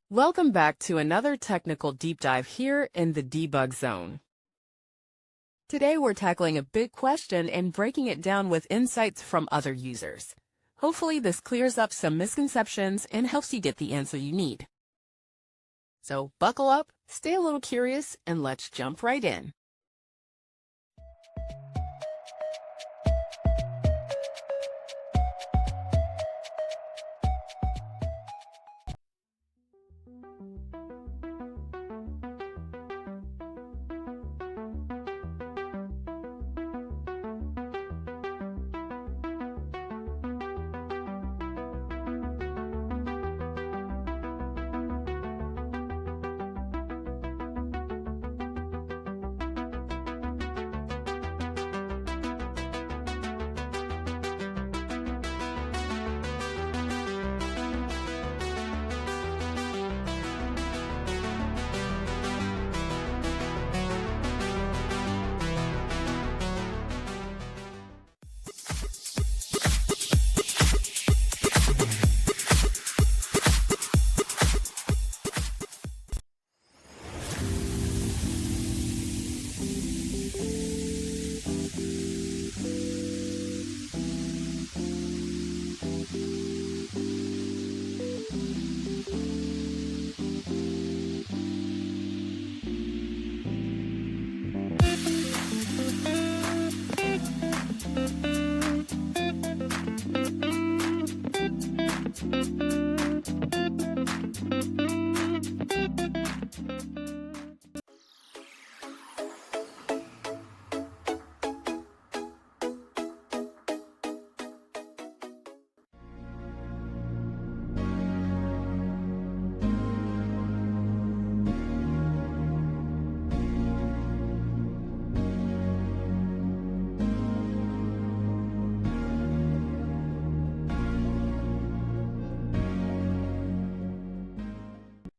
Welcome back to another technical deep dive here in the debug zone. Today we're tackling a big question and breaking it down with insights from other users. Hopefully this clears up some misconceptions and helps you get the answer you need. So buckle up, stay a little curious, and let's jump right in.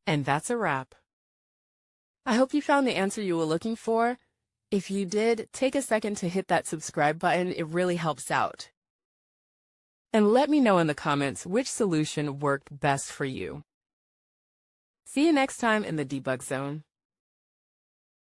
And that's a wrap. I hope you found the answer you were looking for. If you did, take a second to hit that subscribe button. It really helps out. And let me know in the comments which solution worked best for you. See you next time in the debug zone.